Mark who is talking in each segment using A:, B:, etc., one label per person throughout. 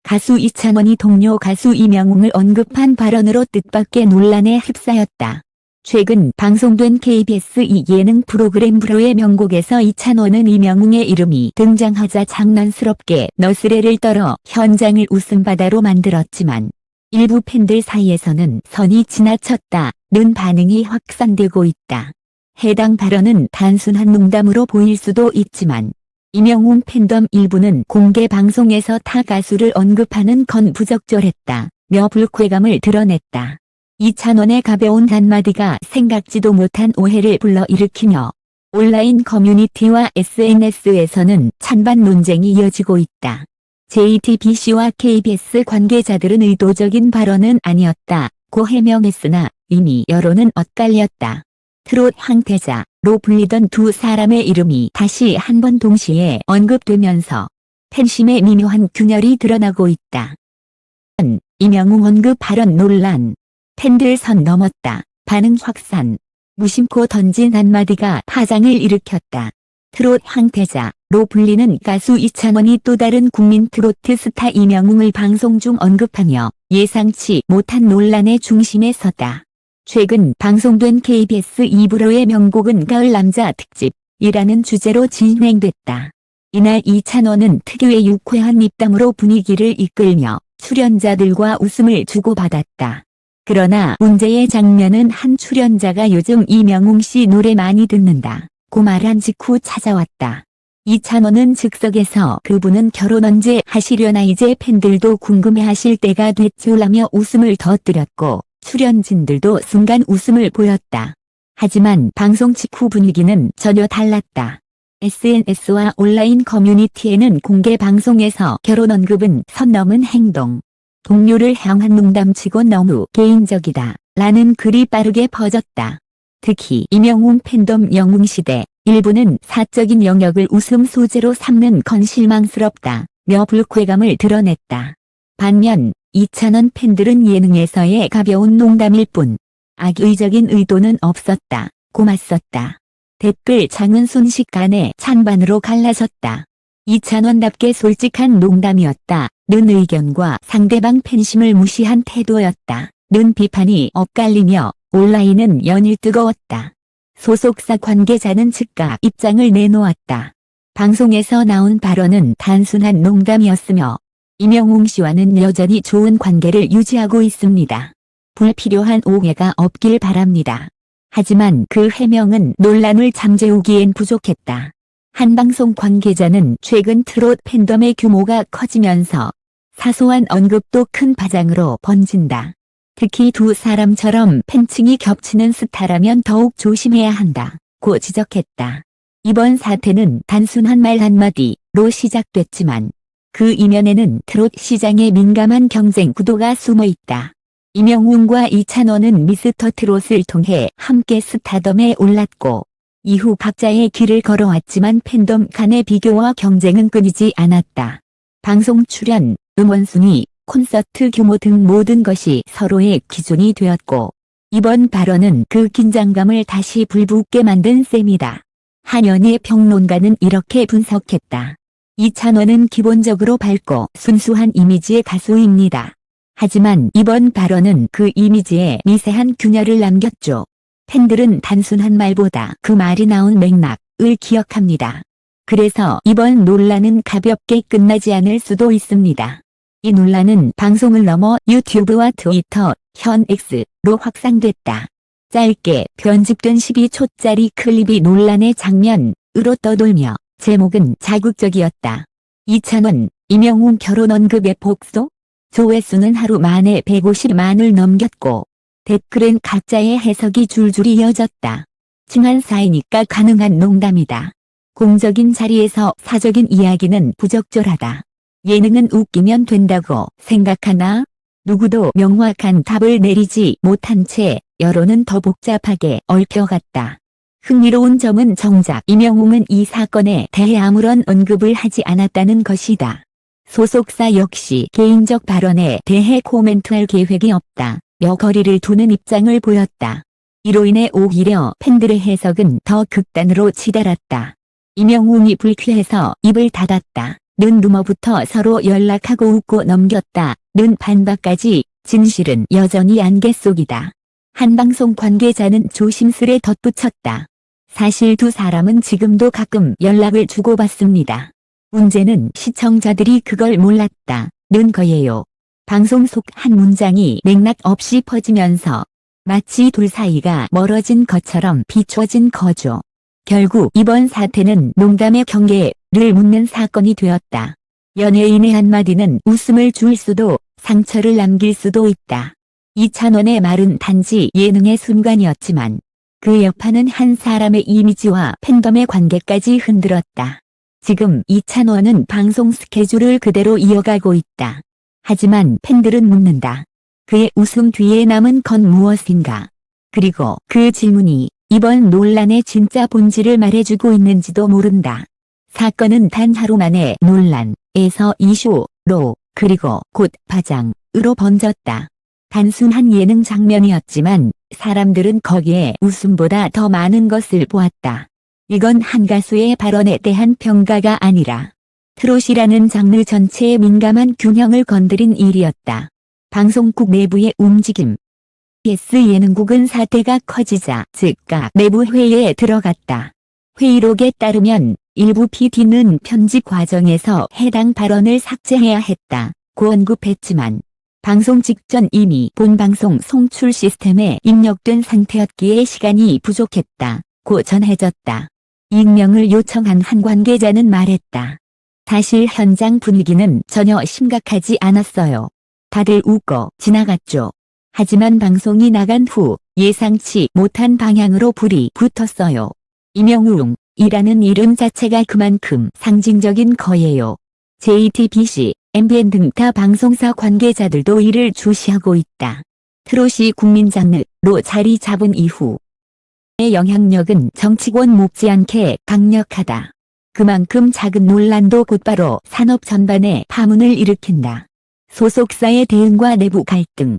A: 가수 이찬원이 동료 가수 이명웅을 언급한 발언으로 뜻밖의 논란에 휩싸였다. 최근 방송된 KBS 예능 프로그램 브로의 명곡에서 이찬원은 이명웅의 이름이 등장하자 장난스럽게 너스레를 떨어 현장을 웃음바다로 만들었지만 일부 팬들 사이에서는 선이 지나쳤다는 반응이 확산되고 있다. 해당 발언은 단순한 농담으로 보일 수도 있지만 이명웅 팬덤 일부는 공개 방송에서 타 가수를 언급하는 건 부적절했다며 불쾌감을 드러냈다. 이찬원의 가벼운 한마디가 생각지도 못한 오해를 불러일으키며 온라인 커뮤니티와 SNS에서는 찬반 논쟁이 이어지고 있다. JTBC와 KBS 관계자들은 의도적인 발언은 아니었다고 해명했으나 이미 여론은 엇갈렸다. 트롯 황태자로 불리던 두 사람의 이름이 다시 한번 동시에 언급되면서 팬심의 미묘한 균열이 드러나고 있다. 이명웅 언급 발언 논란. 팬들 선 넘었다. 반응 확산. 무심코 던진 한마디가 파장을 일으켰다. 트롯 황태자로 불리는 가수 이찬원이 또 다른 국민 트로트 스타 이명웅을 방송 중 언급하며 예상치 못한 논란의 중심에 섰다. 최근 방송된 KBS 2부로의 명곡은 가을 남자 특집이라는 주제로 진행됐다. 이날 이찬원은 특유의 유쾌한 입담으로 분위기를 이끌며 출연자들과 웃음을 주고받았다. 그러나 문제의 장면은 한 출연자가 요즘 이명웅 씨 노래 많이 듣는다고 말한 직후 찾아왔다. 이찬원은 즉석에서 그분은 결혼 언제 하시려나 이제 팬들도 궁금해하실 때가 됐죠라며 웃음을 터뜨렸고 출연진들도 순간 웃음을 보였다. 하지만 방송 직후 분위기는 전혀 달랐다. SNS와 온라인 커뮤니티에는 공개 방송에서 결혼 언급은 선 넘은 행동. 동료를 향한 농담치고 너무 개인적이다 라는 글이 빠르게 퍼졌다. 특히 이명웅 팬덤 영웅시대 일부는 사적인 영역을 웃음 소재로 삼는 건 실망스럽다며 불쾌감을 드러냈다. 반면 이찬원 팬들은 예능에서의 가벼운 농담일 뿐 악의적인 의도는 없었다고 맞섰다. 댓글 장은 순식간에 찬반으로 갈라졌다. 이찬원답게 솔직한 농담이었다는 의견과 상대방 팬심을 무시한 태도였다는 비판이 엇갈리며 온라인은 연일 뜨거웠다. 소속사 관계자는 즉각 입장을 내놓았다. 방송에서 나온 발언은 단순한 농담이었으며 이명웅 씨와는 여전히 좋은 관계를 유지하고 있습니다. 불필요한 오해가 없길 바랍니다. 하지만 그 해명은 논란을 잠재우기엔 부족했다. 한 방송 관계자는 최근 트롯 팬덤의 규모가 커지면서 사소한 언급도 큰 파장으로 번진다. 특히 두 사람처럼 팬층이 겹치는 스타라면 더욱 조심해야 한다고 지적했다. 이번 사태는 단순한 말 한마디로 시작됐지만 그 이면에는 트롯 시장의 민감한 경쟁 구도가 숨어 있다. 이명웅과 이찬원은 미스터 트롯을 통해 함께 스타덤에 올랐고 이후 각자의 길을 걸어왔지만 팬덤 간의 비교와 경쟁은 끊이지 않았다. 방송 출연, 음원 순위, 콘서트 규모 등 모든 것이 서로의 기준이 되었고 이번 발언은 그 긴장감을 다시 불붙게 만든 셈이다. 한연희 평론가는 이렇게 분석했다. 이찬원은 기본적으로 밝고 순수한 이미지의 가수입니다. 하지만 이번 발언은 그 이미지에 미세한 균열을 남겼죠. 팬들은 단순한 말보다 그 말이 나온 맥락을 기억합니다. 그래서 이번 논란은 가볍게 끝나지 않을 수도 있습니다. 이 논란은 방송을 넘어 유튜브와 트위터, 현 X로 확산됐다. 짧게 편집된 12초짜리 클립이 논란의 장면으로 떠돌며 제목은 자극적이었다. 이찬원, 이명웅 결혼 언급의 복소? 조회수는 하루 만에 150만을 넘겼고 댓글엔 각자의 해석이 줄줄이 이어졌다. 친한 사이니까 가능한 농담이다. 공적인 자리에서 사적인 이야기는 부적절하다. 예능은 웃기면 된다고 생각하나? 누구도 명확한 답을 내리지 못한 채 여론은 더 복잡하게 얽혀갔다. 흥미로운 점은 정작 이명웅은 이 사건에 대해 아무런 언급을 하지 않았다는 것이다. 소속사 역시 개인적 발언에 대해 코멘트할 계획이 없다며 거리를 두는 입장을 보였다. 이로 인해 오히려 팬들의 해석은 더 극단으로 치달았다. 이명웅이 불쾌해서 입을 닫았다. 는 루머부터 서로 연락하고 웃고 넘겼다. 는 반박까지 진실은 여전히 안개 속이다. 한 방송 관계자는 조심스레 덧붙였다. 사실 두 사람은 지금도 가끔 연락을 주고받습니다. 문제는 시청자들이 그걸 몰랐다는 거예요. 방송 속 한 문장이 맥락 없이 퍼지면서 마치 둘 사이가 멀어진 것처럼 비춰진 거죠. 결국 이번 사태는 농담의 경계를 묻는 사건이 되었다. 연예인의 한마디는 웃음을 줄 수도 상처를 남길 수도 있다. 이찬원의 말은 단지 예능의 순간이었지만 그 여파는 한 사람의 이미지와 팬덤의 관계까지 흔들었다. 지금 이찬원은 방송 스케줄을 그대로 이어가고 있다. 하지만 팬들은 묻는다. 그의 웃음 뒤에 남은 건 무엇인가? 그리고 그 질문이 이번 논란의 진짜 본질을 말해주고 있는지도 모른다. 사건은 단 하루 만에 논란에서 이슈로 그리고 곧 파장으로 번졌다. 단순한 예능 장면이었지만 사람들은 거기에 웃음보다 더 많은 것을 보았다. 이건 한 가수의 발언에 대한 평가가 아니라 트롯이라는 장르 전체의 민감한 균형을 건드린 일이었다. 방송국 내부의 움직임. KBS 예능국은 사태가 커지자 즉각 내부 회의에 들어갔다. 회의록에 따르면 일부 PD는 편집 과정에서 해당 발언을 삭제해야 했다고 언급했지만 방송 직전 이미 본 방송 송출 시스템에 입력된 상태였기에 시간이 부족했다고 전해졌다. 익명을 요청한 한 관계자는 말했다. 사실 현장 분위기는 전혀 심각하지 않았어요. 다들 웃고 지나갔죠. 하지만 방송이 나간 후 예상치 못한 방향으로 불이 붙었어요. 이명웅이라는 이름 자체가 그만큼 상징적인 거예요. JTBC, MBN 등 타 방송사 관계자들도 이를 주시하고 있다. 트롯이 국민 장르로 자리 잡은 이후 의 영향력은 정치권 못지않게 강력하다. 그만큼 작은 논란도 곧바로 산업 전반에 파문을 일으킨다. 소속사의 대응과 내부 갈등.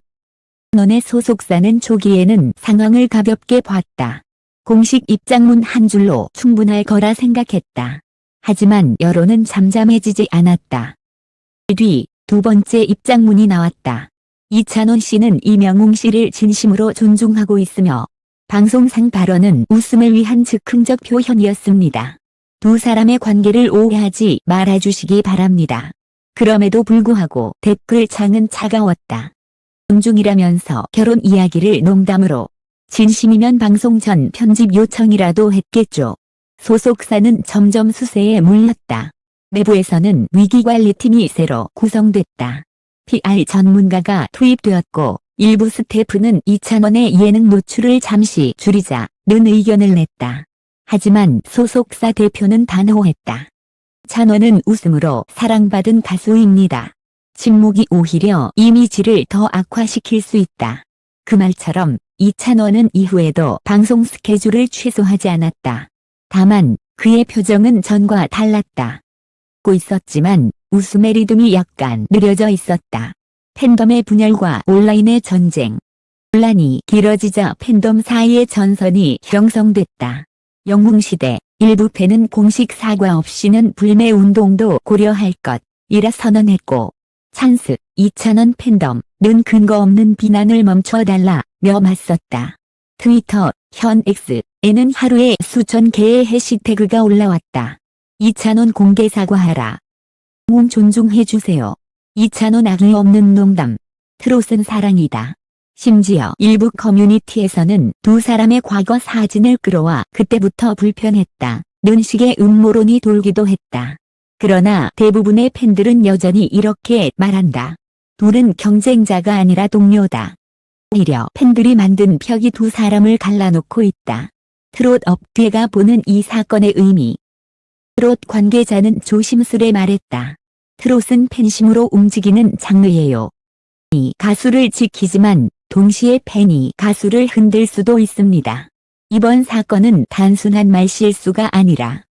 A: 이찬원의 소속사는 초기에는 상황을 가볍게 봤다. 공식 입장문 한 줄로 충분할 거라 생각했다. 하지만 여론은 잠잠해지지 않았다. 뒤 두 번째 입장문이 나왔다. 이찬원 씨는 이명웅 씨를 진심으로 존중하고 있으며 방송상 발언은 웃음을 위한 즉흥적 표현이었습니다. 두 사람의 관계를 오해하지 말아주시기 바랍니다. 그럼에도 불구하고 댓글창은 차가웠다. 존중이라면서 결혼 이야기를 농담으로 진심이면 방송 전 편집 요청이라도 했겠죠. 소속사는 점점 수세에 물렸다. 내부에서는 위기관리팀이 새로 구성됐다. PR 전문가가 투입되었고 일부 스태프는 이찬원의 예능 노출을 잠시 줄이자는 의견을 냈다. 하지만 소속사 대표는 단호했다. 이찬원은 웃음으로 사랑받은 가수입니다. 침묵이 오히려 이미지를 더 악화시킬 수 있다. 그 말처럼 이찬원은 이후에도 방송 스케줄을 취소하지 않았다. 다만 그의 표정은 전과 달랐다. 웃고 있었지만 웃음의 리듬이 약간 느려져 있었다. 팬덤의 분열과 온라인의 전쟁. 논란이 길어지자 팬덤 사이의 전선이 형성됐다. 영웅시대 일부 팬은 공식 사과 없이는 불매 운동도 고려할 것이라 선언했고 찬스 이찬원 팬덤은 근거 없는 비난을 멈춰달라며 맞섰다. 트위터 현 X에는 하루에 수천 개의 해시태그가 올라왔다. 이찬원 공개 사과하라. 영웅 존중해주세요. 이찬원 악의 없는 농담. 트롯은 사랑이다. 심지어 일부 커뮤니티에서는 두 사람의 과거 사진을 끌어와 그때부터 불편했다는 식의 음모론이 돌기도 했다. 그러나 대부분의 팬들은 여전히 이렇게 말한다. 둘은 경쟁자가 아니라 동료다. 오히려 팬들이 만든 벽이 두 사람을 갈라놓고 있다. 트롯 업계가 보는 이 사건의 의미. 트롯 관계자는 조심스레 말했다. 트롯은 팬심으로 움직이는 장르예요. 이 가수를 지키지만 동시에 팬이 가수를 흔들 수도 있습니다. 이번 사건은 단순한 말실수가 아니라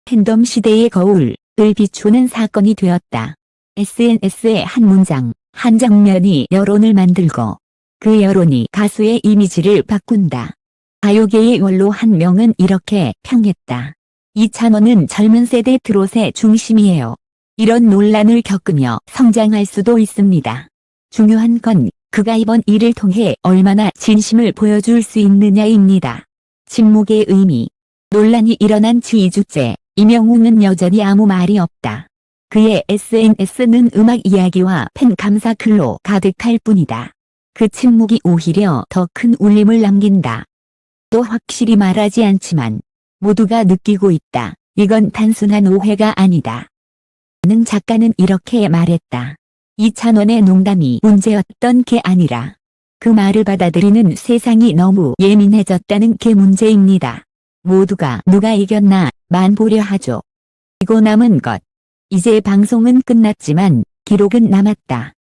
A: 팬덤 시대의 거울을 비추는 사건이 되었다. SNS의 한 문장, 한 장면이 여론을 만들고 그 여론이 가수의 이미지를 바꾼다. 가요계의 원로 한 명은 이렇게 평했다. 이찬원은 젊은 세대 트롯의 중심이에요. 이런 논란을 겪으며 성장할 수도 있습니다. 중요한 건 그가 이번 일을 통해 얼마나 진심을 보여줄 수 있느냐입니다. 침묵의 의미. 논란이 일어난 지 2주째 이명웅은 여전히 아무 말이 없다. 그의 SNS는 음악 이야기와 팬 감사 글로 가득할 뿐이다. 그 침묵이 오히려 더 큰 울림을 남긴다. 또 확실히 말하지 않지만 모두가 느끼고 있다. 이건 단순한 오해가 아니다. 는 작가는 이렇게 말했다. 이찬원의 농담이 문제였던 게 아니라 그 말을 받아들이는 세상이 너무 예민해졌다는 게 문제입니다. 모두가 누가 이겼나만 보려 하죠. 그리고 남은 것. 이제 방송은 끝났지만 기록은 남았다.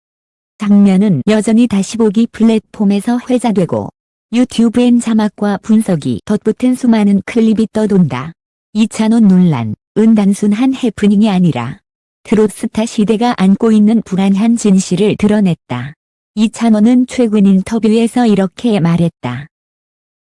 A: 장면은 여전히 다시 보기 플랫폼에서 회자되고 유튜브엔 자막과 분석이 덧붙은 수많은 클립이 떠돈다. 이찬원 논란은 단순한 해프닝이 아니라 트롯스타 시대가 안고 있는 불안한 진실을 드러냈다. 이찬원은 최근 인터뷰에서 이렇게 말했다.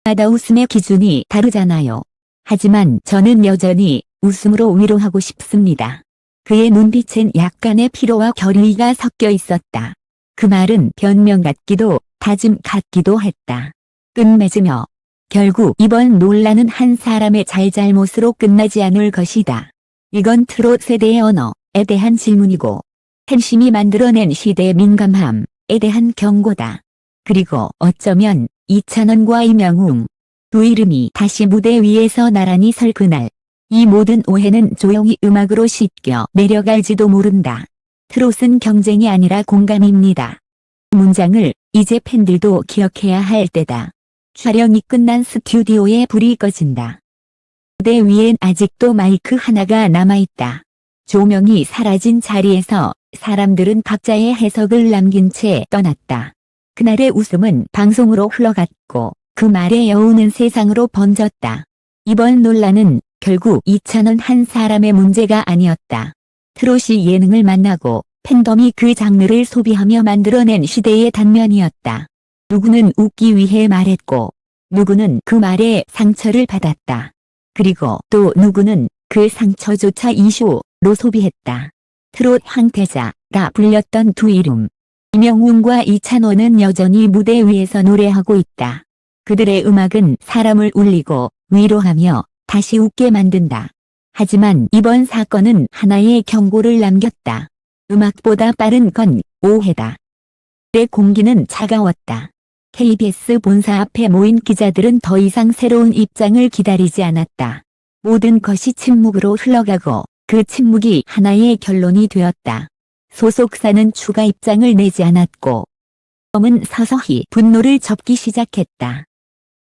A: 마다 웃음의 기준이 다르잖아요. 하지만 저는 여전히 웃음으로 위로하고 싶습니다. 그의 눈빛엔 약간의 피로와 결의가 섞여 있었다. 그 말은 변명 같기도 다짐 같기도 했다. 끝맺으며 결국 이번 논란은 한 사람의 잘잘못으로 끝나지 않을 것이다. 이건 트롯 세대의 언어에 대한 질문이고 팬심이 만들어낸 시대의 민감함에 대한 경고다. 그리고 어쩌면 이찬원과 이명웅 두 이름이 다시 무대 위에서 나란히 설 그날 이 모든 오해는 조용히 음악으로 씻겨 내려갈지도 모른다. 트롯은 경쟁이 아니라 공감입니다. 문장을 이제 팬들도 기억해야 할 때다. 촬영이 끝난 스튜디오에 불이 꺼진다. 무대 위엔 아직도 마이크 하나가 남아있다. 조명이 사라진 자리에서 사람들은 각자의 해석을 남긴 채 떠났다. 그날의 웃음은 방송으로 흘러갔고 그 말의 여운은 세상으로 번졌다. 이번 논란은 결국 이찬원 한 사람의 문제가 아니었다. 트롯이 예능을 만나고 팬덤이 그 장르를 소비하며 만들어낸 시대의 단면이었다. 누구는 웃기 위해 말했고 누구는 그 말에 상처를 받았다. 그리고 또 누구는 그 상처조차 이슈로 소비했다. 트롯 황태자가 불렸던 두 이름. 이명웅과 이찬원은 여전히 무대 위에서 노래하고 있다. 그들의 음악은 사람을 울리고 위로하며 다시 웃게 만든다. 하지만 이번 사건은 하나의 경고를 남겼다. 음악보다 빠른 건 오해다. 내 공기는 차가웠다. KBS 본사 앞에 모인 기자들은 더 이상 새로운 입장을 기다리지 않았다. 모든 것이 침묵으로 흘러가고 그 침묵이 하나의 결론이 되었다. 소속사는 추가 입장을 내지 않았고 은 서서히 분노를 접기 시작했다.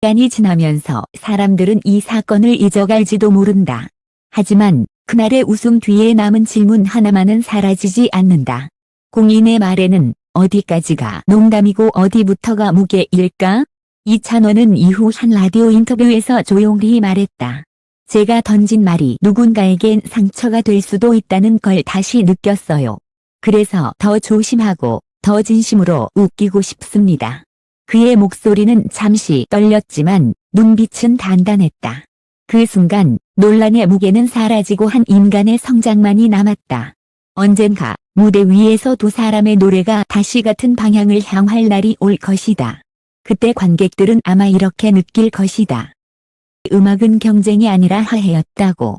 A: 시간이 지나면서 사람들은 이 사건을 잊어갈지도 모른다. 하지만 그날의 웃음 뒤에 남은 질문 하나만은 사라지지 않는다. 공인의 말에는 어디까지가 농담이고 어디부터가 무게일까? 이찬원은 이후 한 라디오 인터뷰에서 조용히 말했다. 제가 던진 말이 누군가에겐 상처가 될 수도 있다는 걸 다시 느꼈어요. 그래서 더 조심하고 더 진심으로 웃기고 싶습니다. 그의 목소리는 잠시 떨렸지만 눈빛은 단단했다. 그 순간 논란의 무게는 사라지고 한 인간의 성장만이 남았다. 언젠가 무대 위에서 두 사람의 노래가 다시 같은 방향을 향할 날이 올 것이다. 그때 관객들은 아마 이렇게 느낄 것이다. 음악은 경쟁이 아니라 화해였다고.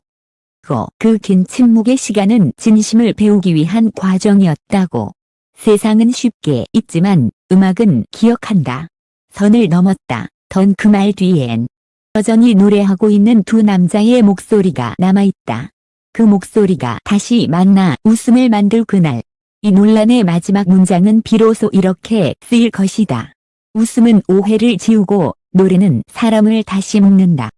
A: 그 긴 침묵의 시간은 진심을 배우기 위한 과정이었다고. 세상은 쉽게 잊지만 음악은 기억한다. 선을 넘었다. 던 그 말 뒤엔 여전히 노래하고 있는 두 남자의 목소리가 남아있다. 그 목소리가 다시 만나 웃음을 만들 그날. 이 논란의 마지막 문장은 비로소 이렇게 쓰일 것이다. 웃음은 오해를 지우고 노래는 사람을 다시 묶는다.